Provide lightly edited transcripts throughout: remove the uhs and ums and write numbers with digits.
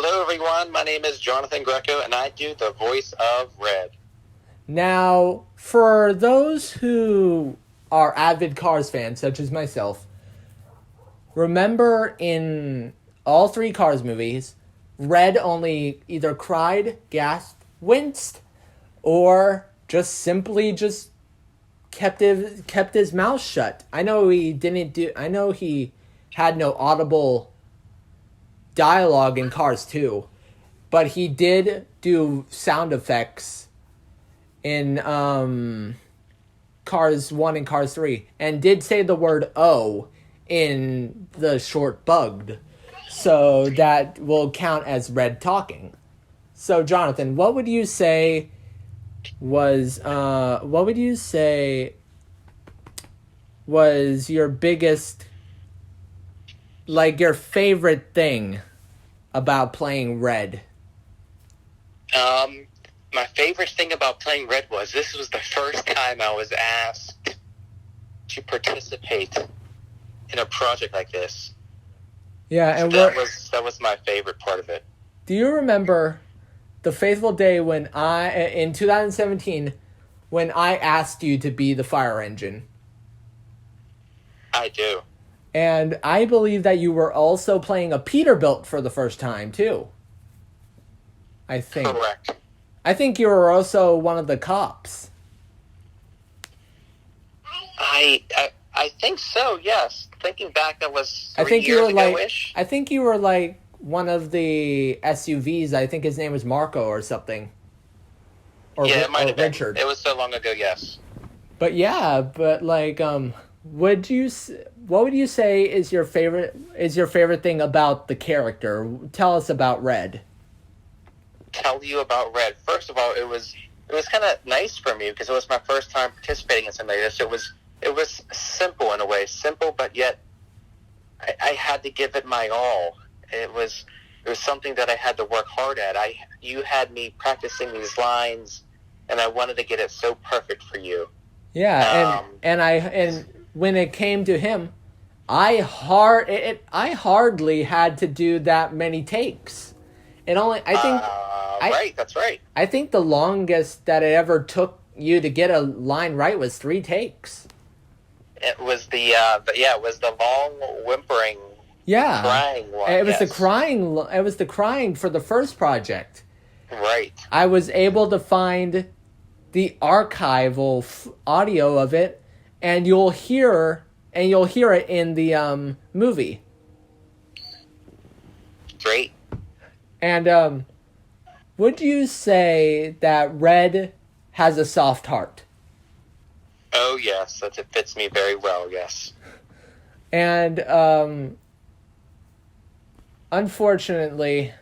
Hello, everyone. My name is Jonathan Grecko, and I do the voice of Red. Now, for those who are avid Cars fans, such as myself, remember in all three Cars movies, Red only either cried, gasped, winced, or just simply just kept his mouth shut. I know he had no audible dialogue in Cars 2, but he did do sound effects in Cars 1 and Cars 3, and did say the word "oh" in the short Bugged. So that will count as Red talking. So Jonathan, what would you say was your biggest, like, your favorite thing about playing Red? My favorite thing about playing Red was this was the first time I was asked to participate in a project like this. Yeah, and that was my favorite part of it. Do you remember the fateful day in 2017 when I asked you to be the fire engine? I do. And I believe that you were also playing a Peterbilt for the first time too. I think. Correct. I think you were also one of the cops. I think so. Yes. Thinking back, that was 3 I think years ago-ish. I think you were like one of the SUVs. I think his name was Marco or something. It might have been. Richard. It was so long ago. Yes. But yeah, like, what would you say is your favorite thing about the character? Tell us about Red. Tell you about Red. First of all, it was kind of nice for me because it was my first time participating in something like this. It was simple in a way, simple, but yet I had to give it my all. It was something that I had to work hard at. You had me practicing these lines, and I wanted to get it so perfect for you. Yeah, and when it came to him, I hardly had to do that many takes. Right, that's right. I think the longest that it ever took you to get a line right was 3 takes. It was the long whimpering, crying one. It was the crying for the first project. Right. I was able to find the archival audio of it, and you'll hear it in the movie. Great. And would you say that Red has a soft heart? Oh yes, it fits me very well. Yes. And unfortunately,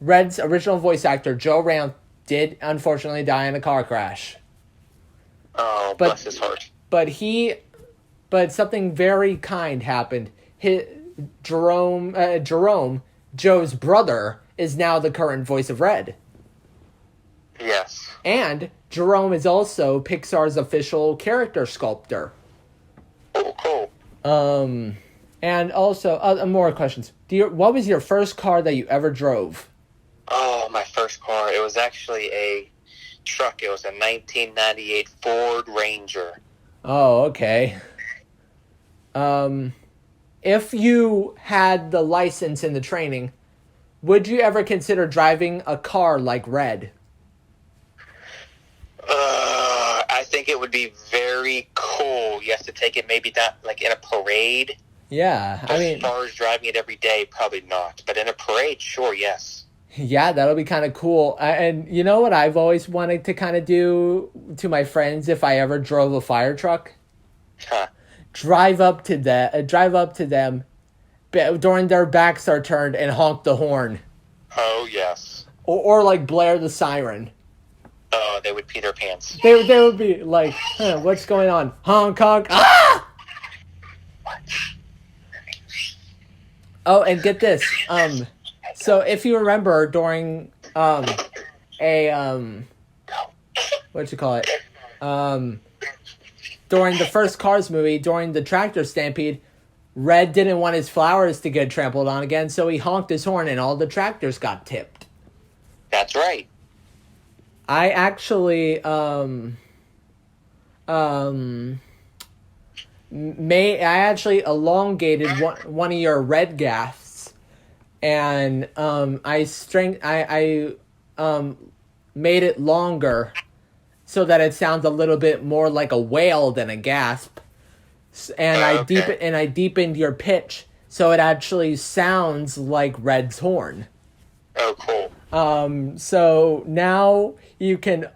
Red's original voice actor Joe Ranft did unfortunately die in a car crash. Oh, bless his heart. But something very kind happened. Jerome, Joe's brother, is now the current voice of Red. Yes. And Jerome is also Pixar's official character sculptor. Oh, cool. And also, more questions. What was your first car that you ever drove? Oh, my first car. It was actually a truck. It was a 1998 Ford Ranger. Oh, okay. If you had the license and the training, would you ever consider driving a car like Red? I think it would be very cool. You have to take it maybe not like in a parade. Yeah, as far as driving it every day, probably not. But in a parade, sure, yes. Yeah, that'll be kind of cool. And you know what I've always wanted to kind of do to my friends if I ever drove a fire truck? Huh. Drive up to them during their backs are turned and honk the horn. Oh, yes. Or like blare the siren. Oh, they would pee their pants. They would be like, what's going on? Honk, honk, ah! What? Oh, and get this. So if you remember during what you call it? During the first Cars movie, during the tractor stampede, Red didn't want his flowers to get trampled on again, so he honked his horn and all the tractors got tipped. That's right. I actually elongated one of your red gasps, and I made it longer so that it sounds a little bit more like a wail than a gasp, and I deepened your pitch so it actually sounds like Red's horn. Oh, cool. So now you can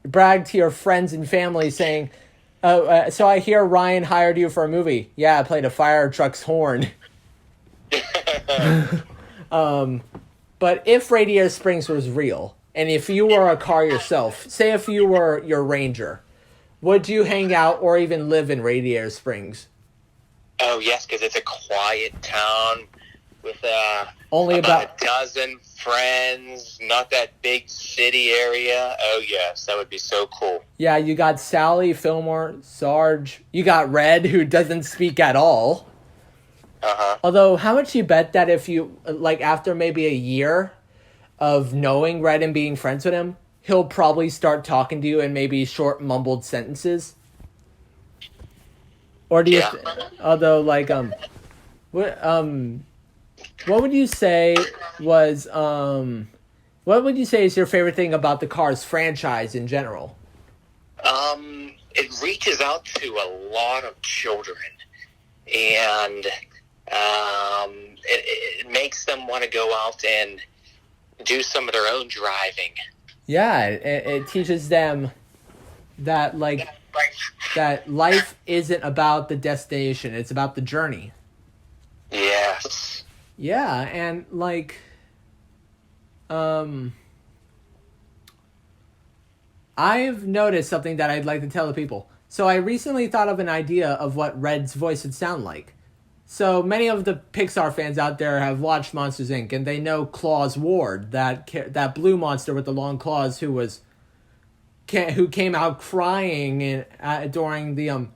brag to your friends and family saying, so I hear Ryan hired you for a movie. Yeah, I played a fire truck's horn. But if Radiator Springs was real, and if you were a car yourself, say if you were your Ranger, would you hang out or even live in Radiator Springs? Oh, yes, because it's a quiet town with only about a dozen friends, not that big city area. Oh, yes, that would be so cool. Yeah, you got Sally, Fillmore, Sarge. You got Red, who doesn't speak at all. Uh-huh. Although, how much you bet that if you, like, after maybe a year of knowing Red and being friends with him, he'll probably start talking to you in maybe short, mumbled sentences? Or do you... Yeah. Although, like, what would you say was, what would you say is your favorite thing about the Cars franchise in general? It reaches out to a lot of children, and it makes them want to go out and do some of their own driving. Yeah, it teaches them that, like, that life isn't about the destination, it's about the journey. Yes. Yeah, and, like, I've noticed something that I'd like to tell the people. So I recently thought of an idea of what Red's voice would sound like. So many of the Pixar fans out there have watched Monsters, Inc., and they know Claus Ward, that blue monster with the long claws who came out crying during the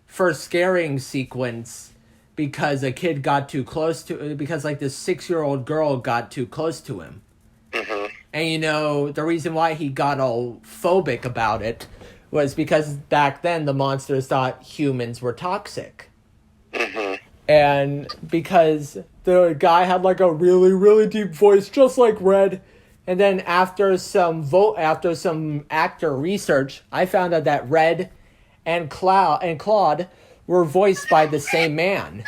first scaring sequence because a kid got too close because like this 6-year-old girl got too close to him. Mm-hmm. And you know, the reason why he got all phobic about it was because back then the monsters thought humans were toxic. Mm-hmm. And because the guy had like a really, really deep voice, just like Red. And then after some actor research, I found out that Red and Claude were voiced by the same man,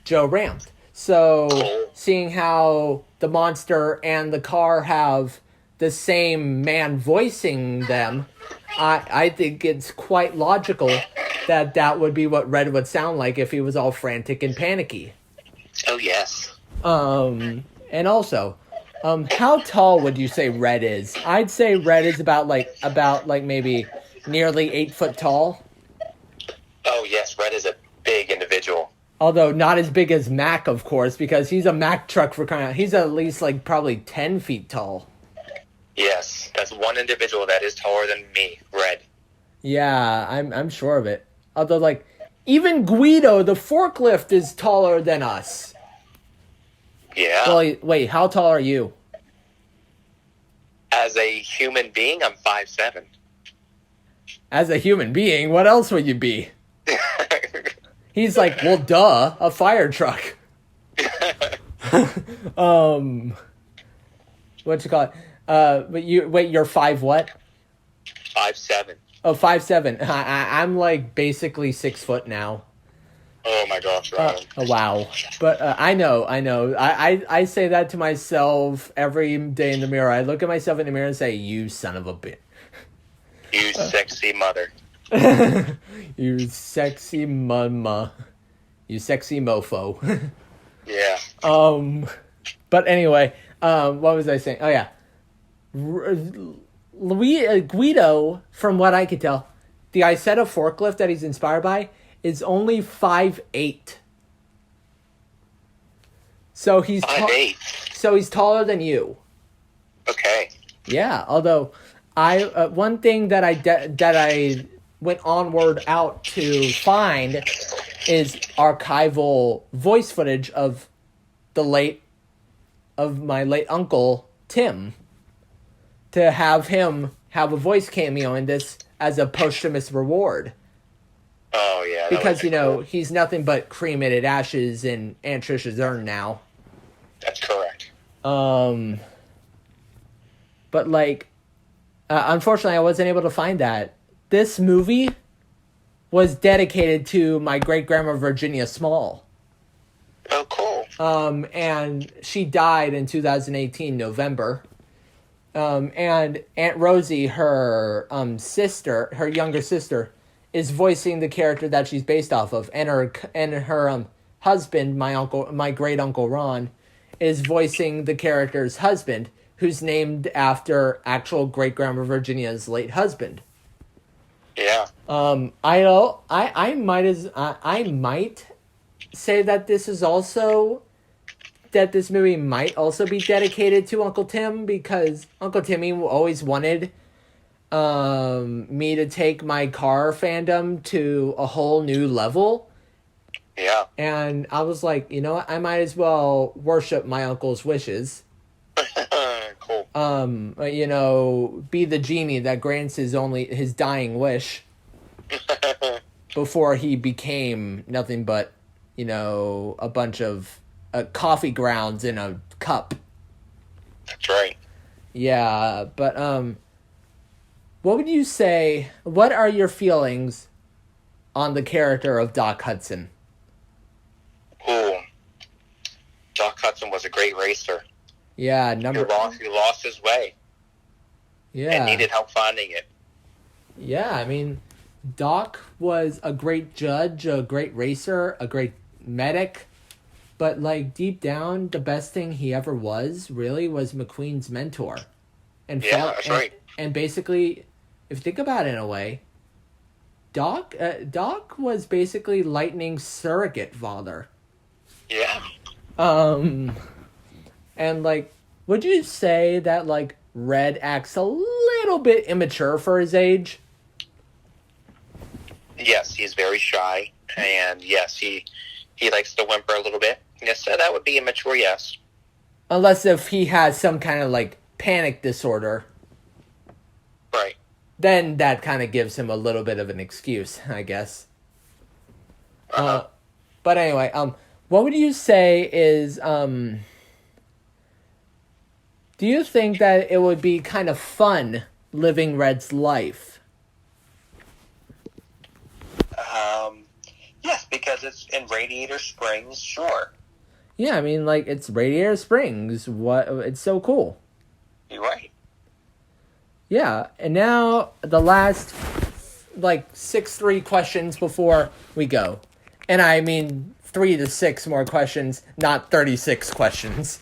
Joe Ranft. So seeing how the monster and the car have the same man voicing them, I think it's quite logical that would be what Red would sound like if he was all frantic and panicky. Oh, yes. And also, how tall would you say Red is? I'd say Red is about maybe nearly 8 foot tall. Oh, yes, Red is a big individual. Although not as big as Mac, of course, because he's a Mac truck for crying out. He's at least like probably 10 feet tall. Yes, that's one individual that is taller than me, Red. Yeah, I'm sure of it. Although, like, even Guido, the forklift, is taller than us. Yeah. Well, wait, how tall are you? As a human being, I'm 5'7". As a human being, what else would you be? He's like, well, duh, a fire truck. What you call it? But you're 5 what? 5'7". Oh, 5'7". I'm like basically 6 foot now. Oh my gosh, Ryan. Oh, wow. But I know. I say that to myself every day in the mirror. I look at myself in the mirror and say, you son of a bitch. You sexy mother. You sexy mama. You sexy mofo. Yeah. But anyway, what was I saying? Oh, yeah. Guido, from what I could tell, the Isetta forklift that he's inspired by is only 5'8". So he's 5'8". So he's taller than you. Okay. Yeah, although one thing that I went onward out to find is archival voice footage of my late uncle Tim, to have him have a voice cameo in this as a posthumous reward. Oh yeah, Because, cool. he's nothing but cremated ashes in Aunt Trisha's urn now. That's correct. But like, unfortunately, I wasn't able to find that. This movie was dedicated to my great grandma Virginia Small. Oh, cool. And she died in 2018 November. And Aunt Rosie, her sister, her younger sister, is voicing the character that she's based off of, and her husband, my great uncle Ron, is voicing the character's husband, who's named after actual great grandma Virginia's late husband. Yeah. I might say that this movie might also be dedicated to Uncle Tim, because Uncle Timmy always wanted me to take my car fandom to a whole new level. Yeah. And I was like, you know what? I might as well worship my uncle's wishes. Cool. Be the genie that grants his dying wish before he became nothing but, a bunch of coffee grounds in a cup. That's right. Yeah, but what would you say? What are your feelings on the character of Doc Hudson? Ooh, Doc Hudson was a great racer. Yeah, He lost his way. Yeah, And needed help finding it. Yeah, I mean, Doc was a great judge, a great racer, a great medic. But, like, deep down, the best thing he ever was, really, was McQueen's mentor. That's right. And basically, if you think about it in a way, Doc was basically Lightning's surrogate father. Yeah. And, like, would you say that, like, Red acts a little bit immature for his age? Yes, he's very shy. And, yes, he likes to whimper a little bit. Yes, so that would be immature, yes. Unless if he has some kind of, like, panic disorder. Right. Then that kind of gives him a little bit of an excuse, I guess. Uh-huh. But anyway, what would you say is, do you think that it would be kind of fun living Red's life? Yes, because it's in Radiator Springs, sure. Yeah, I mean, like, it's Radiator Springs. It's so cool. You're right. Yeah, and now the last, like, 6-3 questions before we go. And I mean 3 to 6 more questions, not 36 questions.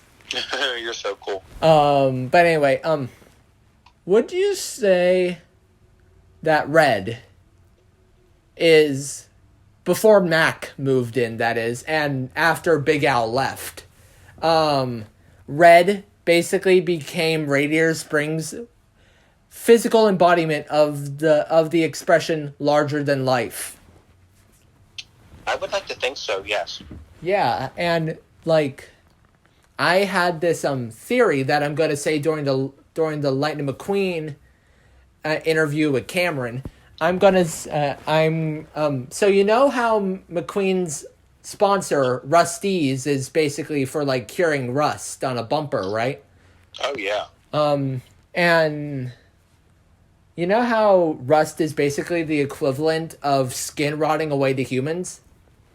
You're so cool. But anyway, would you say that Red is, before Mac moved in, that is, and after Big Al left, Red basically became Radiator Springs' physical embodiment of the expression larger than life? I would like to think so, yes. Yeah, and, like, I had this theory that I'm going to say during the Lightning McQueen interview with Cameron. So you know how McQueen's sponsor Rusty's is basically for, like, curing rust on a bumper, right? Oh yeah. And you know how rust is basically the equivalent of skin rotting away to humans?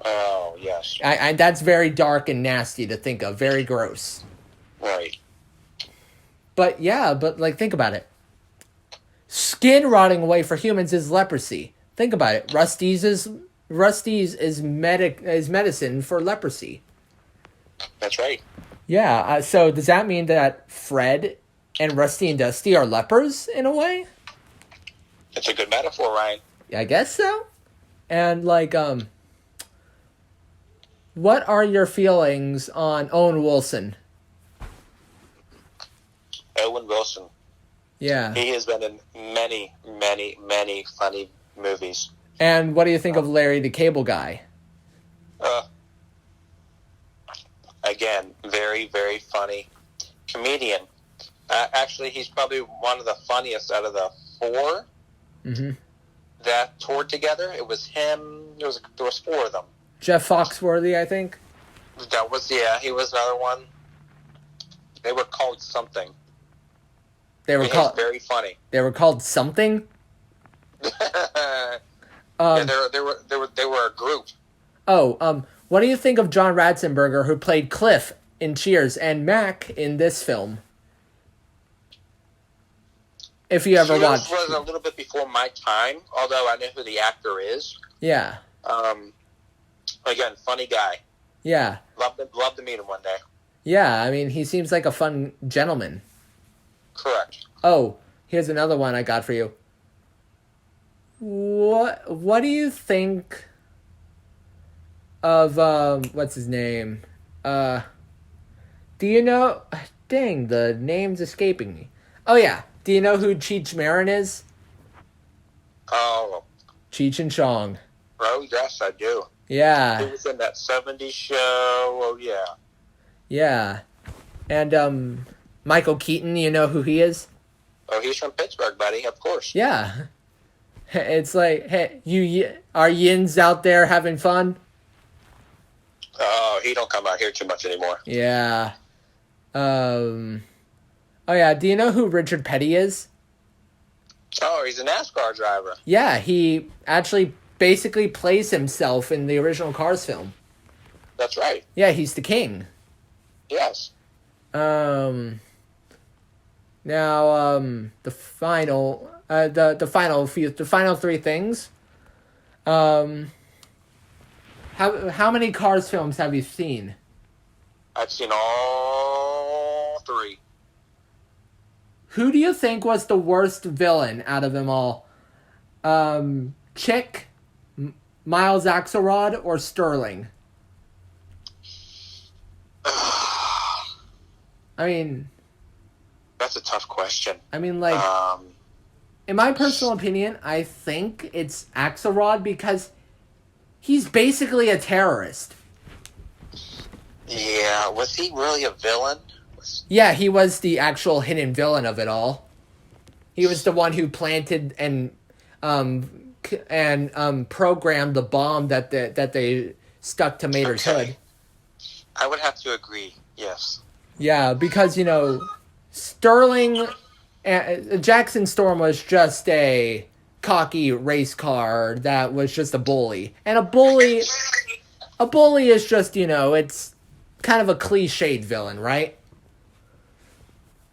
Oh yes. I that's very dark and nasty to think of, very gross. Right. But yeah, like, think about it. Skin rotting away for humans is leprosy. Think about it. Rusty's is medicine for leprosy. That's right. Yeah. So does that mean that Fred and Rusty and Dusty are lepers in a way? It's a good metaphor, Ryan. I guess so. And, like, what are your feelings on Owen Wilson? Owen Wilson. Yeah. He has been in many, many, many funny movies. And what do you think of Larry the Cable Guy? Uh, again, very, very funny comedian. Actually, he's probably one of the funniest out of the four that toured together. It was him. There was four of them. Jeff Foxworthy, I think. He was another one. They were called something. He's very funny. They were called something. Yeah, they were a group. What do you think of John Ratzenberger, who played Cliff in Cheers and Mac in this film? If you ever watched, Cheers was a little bit before my time, although I know who the actor is. Yeah. Again, funny guy. Yeah. Love to meet him one day. Yeah, I mean, he seems like a fun gentleman. Correct. Oh, here's another one I got for you. What do you think of what's his name? Do you know? Dang, the name's escaping me. Oh yeah, do you know who Cheech Marin is? Oh. Cheech and Chong. Oh yes, I do. Yeah. He was in that '70s show. Oh yeah. Yeah, and Michael Keaton. You know who he is? Oh, he's from Pittsburgh, buddy. Of course. Yeah. It's like, hey, are yins out there having fun? Oh, he don't come out here too much anymore. Yeah. Oh yeah, do you know who Richard Petty is? Oh, he's a NASCAR driver. Yeah, he actually basically plays himself in the original Cars film. That's right. Yeah, he's the king. Yes. Now, the final three things. How many Cars films have you seen? I've seen all three. Who do you think was the worst villain out of them all? Chick, Miles Axelrod, or Sterling? I mean, that's a tough question. I mean, like, in my personal opinion, I think it's Axelrod because he's basically a terrorist. Yeah, was he really a villain? Yeah, he was the actual hidden villain of it all. He was the one who planted and programmed the bomb that they stuck to Mater's hood. I would have to agree. Yes. Yeah, because Sterling, Jackson Storm was just a cocky race car that was just a bully, and a bully is just it's kind of a cliched villain, right?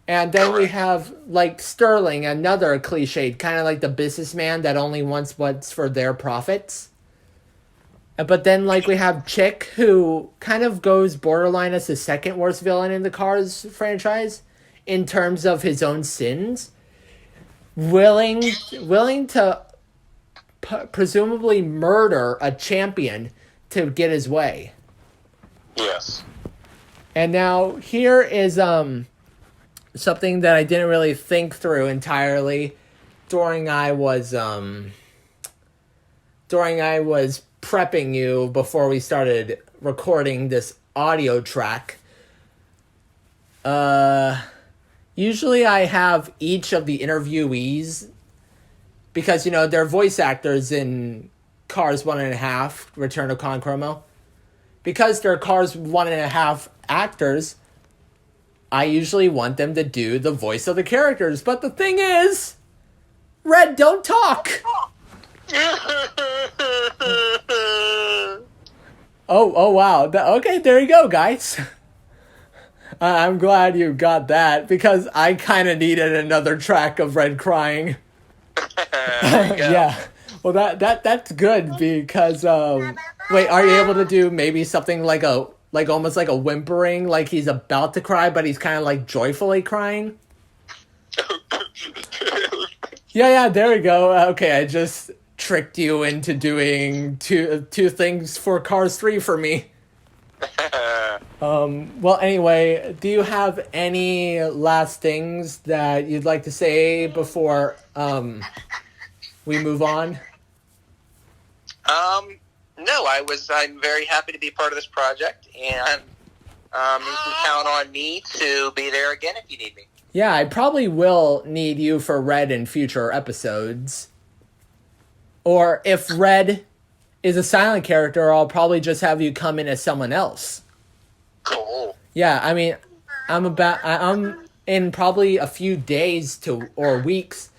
And then we have, like, Sterling, another cliched, kind of like the businessman that only wants what's for their profits. But then, like, we have Chick, who kind of goes borderline as the second worst villain in the Cars franchise in terms of his own sins. Willing to presumably murder a champion to get his way. Yes. And now, here is something that I didn't really think through entirely during I was prepping you before we started recording this audio track. Usually I have each of the interviewees, because they're voice actors in Cars 1.5 Return of Concromo. Because they're Cars 1.5 actors, I usually want them to do the voice of the characters. But the thing is, Red, don't talk! Oh wow. Okay, there you go, guys. I'm glad you got that, because I kind of needed another track of Red crying. Yeah. Well, that's good, because wait, are you able to do maybe something like almost like a whimpering, like he's about to cry, but he's kind of like joyfully crying? Yeah, there we go. Okay, I just tricked you into doing two things for Cars 3 for me. Well, anyway, do you have any last things that you'd like to say before we move on? No, I'm very happy to be part of this project, and you can count on me to be there again if you need me. Yeah, I probably will need you for Red in future episodes. Or if Red is a silent character, I'll probably just have you come in as someone else. Cool. Yeah, I mean, I'm in probably a few days or weeks.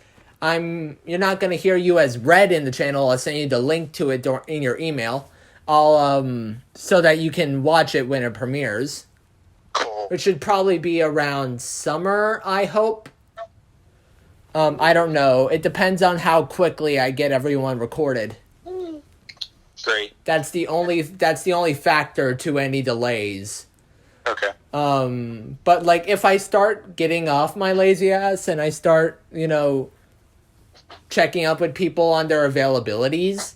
You're not gonna hear you as Red in the channel. I'll send you the link to it in your email. So that you can watch it when it premieres. Cool. Which should probably be around summer, I hope. I don't know. It depends on how quickly I get everyone recorded. Great. That's the only factor to any delays. Okay. But like if I start getting off my lazy ass and I start, checking up with people on their availabilities,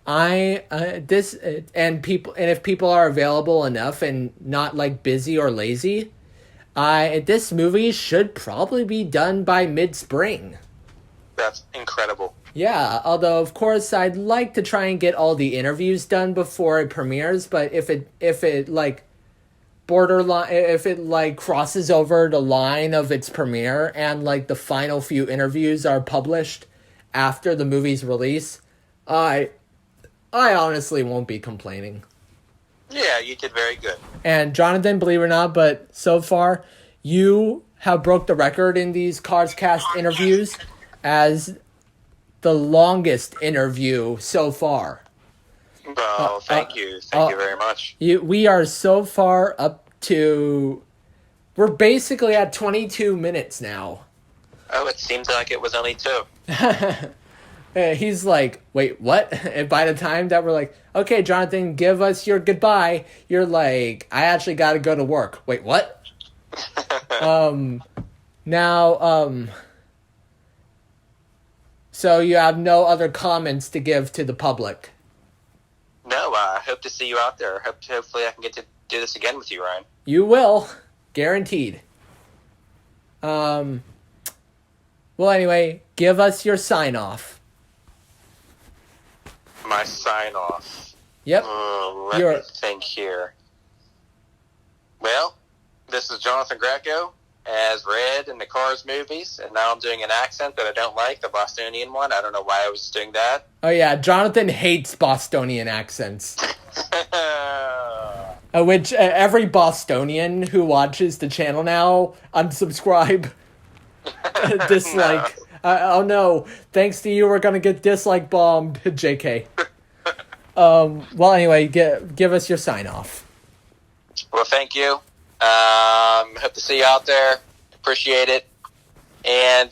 if people are available enough and not like busy or lazy, this movie should probably be done by mid-spring. That's incredible. Yeah, although of course I'd like to try and get all the interviews done before it premieres, but if it like borderline, if it like crosses over the line of its premiere and like the final few interviews are published after the movie's release, I honestly won't be complaining. Yeah, you did very good. And Jonathan, believe it or not, but so far, you have broke the record in these Cars Cast interviews as the longest interview so far. Well, thank you. Thank you very much. We are so far up to... We're basically at 22 minutes now. Oh, it seems like it was only 2. He's like, wait, what? And by the time that we're like, okay, Jonathan, give us your goodbye, you're like, I actually got to go to work. Wait, what? So you have no other comments to give to the public? No, I hope to see you out there. Hopefully I can get to do this again with you, Ryan. You will. Guaranteed. Well, anyway, give us your sign-off. My sign-off. Yep. Let me think here. Well, this is Jonathan Grecko as Red in the Cars movies, and now I'm doing an accent that I don't like, the Bostonian one. I don't know why I was doing that. Oh yeah, Jonathan hates Bostonian accents. Which every Bostonian who watches the channel now, unsubscribe, dislike. Oh no, thanks to you we're gonna get dislike bombed, JK. Well anyway, give us your sign off. Well, thank you. Hope to see you out there. Appreciate it. And